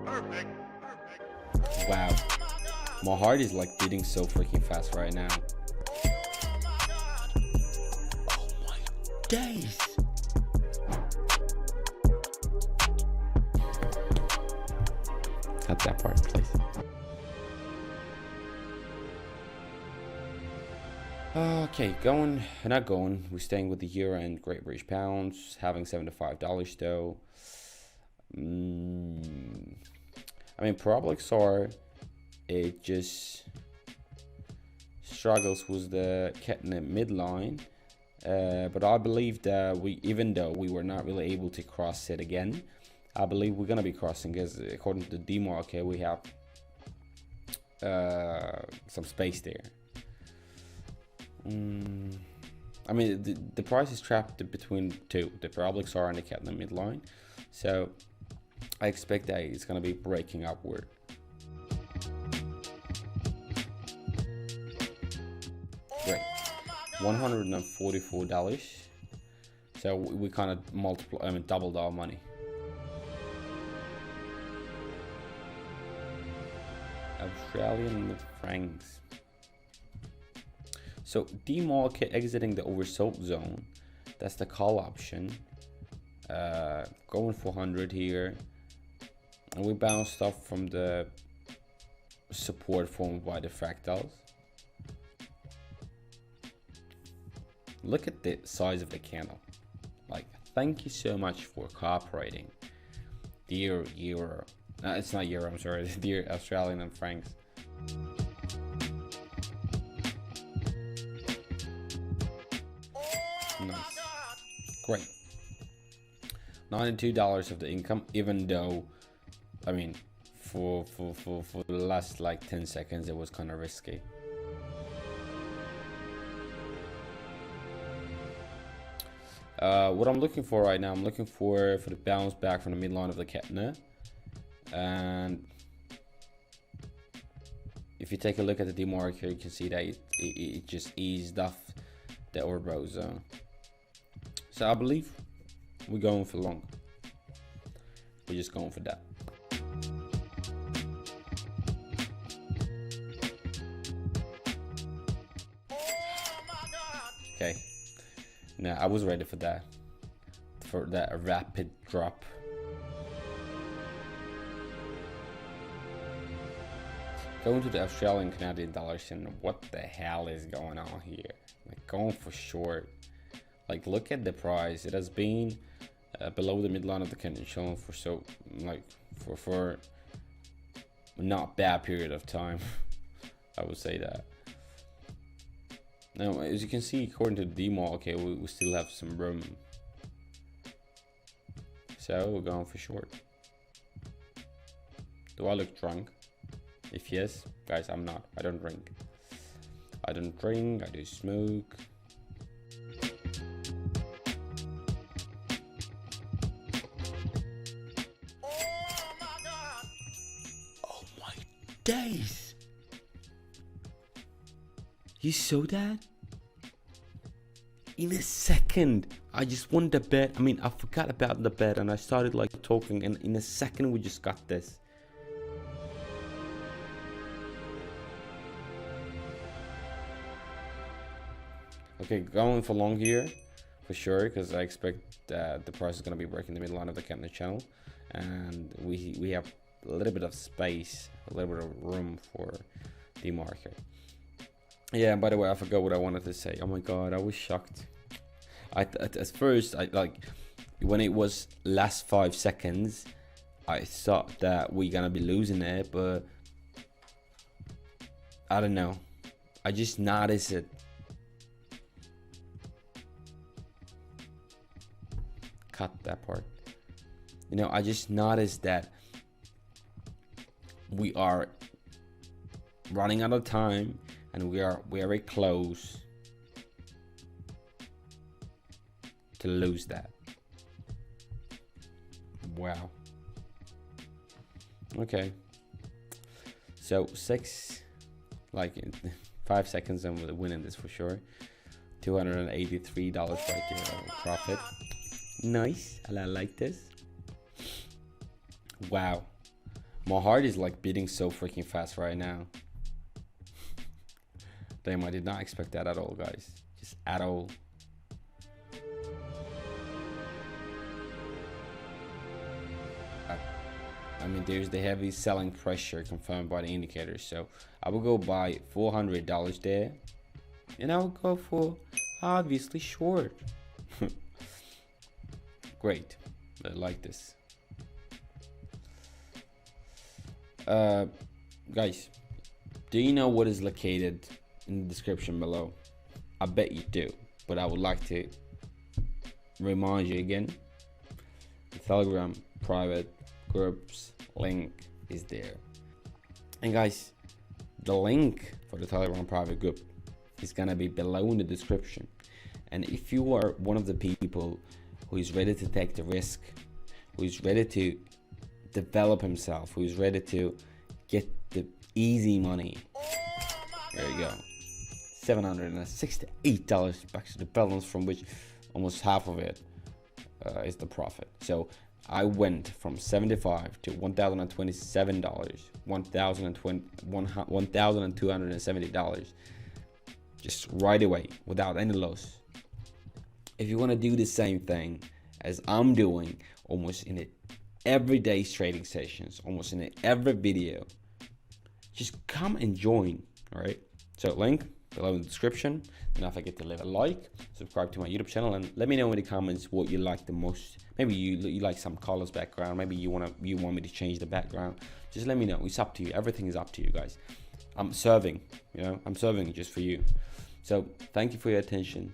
Perfect. Wow. My heart is like beating so freaking fast right now. Oh my days. Cut that part, please. Okay, we're staying with the euro and Great British pounds, having $75 though. I mean, Probloxar, it just struggles with the Keltner midline, but I believe that even though we were not really able to cross it again, I believe we're gonna be crossing, because according to the demarket, we have some space there. I mean, the price is trapped between two, the Probloxar and the Keltner midline, so I expect that it's gonna be breaking upward. Great, $144. So we kind of doubled our money. Australian francs. So demarket exiting the oversold zone. That's the call option. Going 400 here. And we bounced off from the support formed by the fractals. Look at the size of the candle. Like, thank you so much for cooperating, dear euro. It's not euro, I'm sorry, dear Australian and francs. Nice. Great. $92 of the income, even though, I mean, for the last like 10 seconds, it was kind of risky. What I'm looking for right now, I'm looking for the bounce back from the midline of the Keltner. And if you take a look at the demarket, you can see that it just eased off the overbought zone. So I believe we're going for long. We're just going for that. Okay. Now I was ready for that rapid drop. Going to the Australian Canadian dollars, and what the hell is going on here? Like, going for short. Like, look at the price. It has been below the midline of the Keltner Channel for not bad period of time. I would say that. Now, as you can see, according to the demarket, okay, we still have some room. So we're going for short. Do I look drunk? If yes, guys, I'm not. I don't drink. I don't drink, I do smoke. Oh my days! You saw that? In a second, I just won the bet. I mean, I forgot about the bet and I started like talking, and in a second we just got this. Okay, going for long here for sure, because I expect that the price is going to be breaking the midline of the Keltner channel, and we have a little bit of space, a little bit of room for the market. Yeah, by the way, I forgot what I wanted to say. Oh my god, I was shocked. At first, when it was last 5 seconds, I thought that we're gonna be losing it, but I don't know. I just noticed it. Cut that part. You know, I just noticed that we are running out of time, and we are very close to lose that. Wow. Okay. So 5 seconds and we're winning this for sure. $283 right there profit. Nice. I like this. Wow, my heart is like beating so freaking fast right now. Damn, I did not expect that at all, guys. Just at all. I mean, there's the heavy selling pressure confirmed by the indicators. So I will go buy $400 there, and I'll go for obviously short. Great, I like this. Guys, do you know what is located in the description below? I bet you do, but I would like to remind you again. The Telegram private groups link is there, and guys, the link for the Telegram private group is gonna be below in the description. And if you are one of the people who is ready to take the risk, who is ready to develop himself, who is ready to get the easy money, there you go, $768 back to the balance, from which almost half of it is the profit. So I went from $75 to $1,027, $1,270, just right away without any loss. If you want to do the same thing as I'm doing, almost in everyday trading sessions, almost in every video, just come and join. All right, so link below in the description. And don't forget to leave a like, subscribe to my YouTube channel, and let me know in the comments what you like the most. Maybe you like some colors background, maybe you want me to change the background. Just let me know. It's up to you. Everything is up to you, guys. I'm serving, I'm serving just for you. So thank you for your attention.